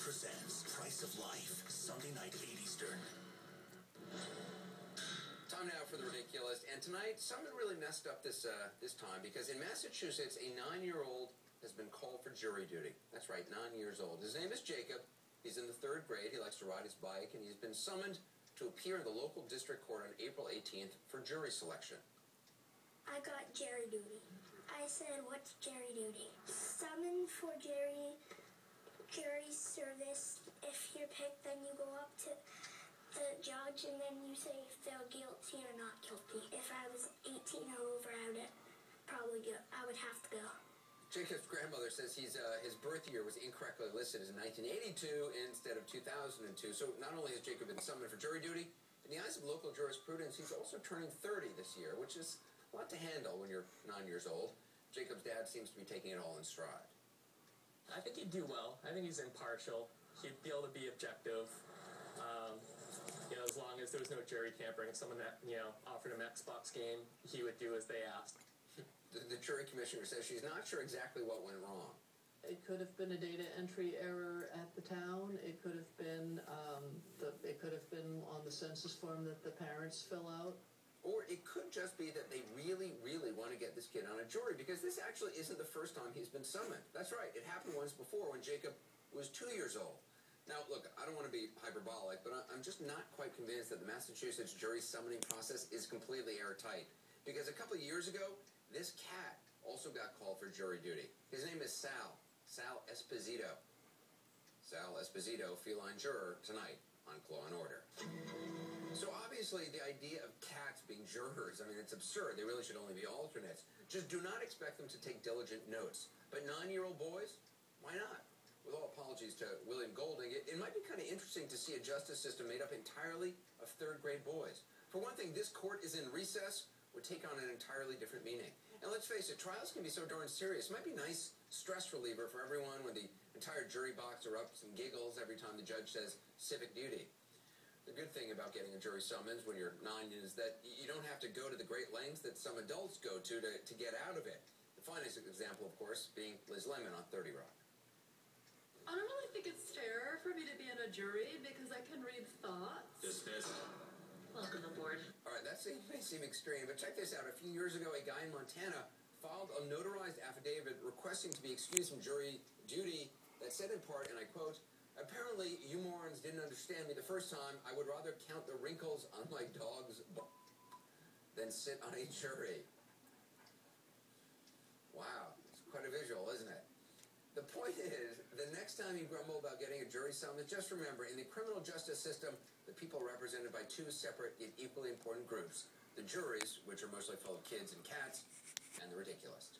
presents Price of Life, Sunday night at 8 Eastern. Time now for the ridiculous, and tonight someone really messed up this time, because in Massachusetts a 9-year-old has been called for jury duty. That's right, 9 years old. His name is Jacob. He's in the 3rd grade. He likes to ride his bike, and he's been summoned to appear in the local district court on April 18th for jury selection. I got jury duty. I said, what's jury duty? Summoned for jury service. If you're picked, then you go up to the judge and then you say if they're guilty or not guilty. If I was 18 or over, I would have to go. Jacob's grandmother says his birth year was incorrectly listed as 1982 instead of 2002. So not only has Jacob been summoned for jury duty, in the eyes of local jurisprudence, he's also turning 30 this year, which is a lot to handle when you're 9 years old. Jacob's dad seems to be taking it all in stride. I think he'd do well. I think he's impartial. He'd be able to be objective. As long as there was no jury tampering, if someone that, offered him Xbox game, he would do as they asked. The jury commissioner says she's not sure exactly what went wrong. It could have been a data entry error at the town. It could have been on the census form that the parents fill out. Or it could just be that they really, really want to get this kid on a jury, because this actually isn't the first time he's been summoned. That's right. It happened once before when Jacob was 2 years old. Now, look, I don't want to be hyperbolic, but I'm just not quite convinced that the Massachusetts jury summoning process is completely airtight. Because a couple of years ago, this cat also got called for jury duty. His name is Sal Esposito. Sal Esposito, feline juror, tonight on Law & Order. So obviously the idea of cats being jurors, it's absurd. They really should only be alternates. Just do not expect them to take diligent notes. But 9-year-old boys, why not? With all apologies to William Golding, it might be kind of interesting to see a justice system made up entirely of 3rd grade boys. For one thing, this court is in recess would take on an entirely different meaning. And let's face it, trials can be so darn serious. It might be a nice stress reliever for everyone when the entire jury box erupts and giggles every time the judge says civic duty. The good thing about getting a jury summons when you're 9 is that you don't have to go to the great lengths that some adults go to get out of it. The finest example, of course, being Liz Lemon on 30 Rock. I don't really think it's fair for me to be in a jury because I can read thoughts. Dismissed. Welcome aboard. All right, that may seem extreme, but check this out. A few years ago, a guy in Montana filed a notarized affidavit requesting to be excused from jury duty that said in part, and I quote, "Apparently, you morons didn't understand me the first time. I would rather count the wrinkles on my dog's butt than sit on a jury." Wow, it's quite a visual, isn't it? The point is, the next time you grumble about getting a jury summons, just remember, in the criminal justice system, the people are represented by 2 separate yet equally important groups. The juries, which are mostly full of kids and cats, and the ridiculous.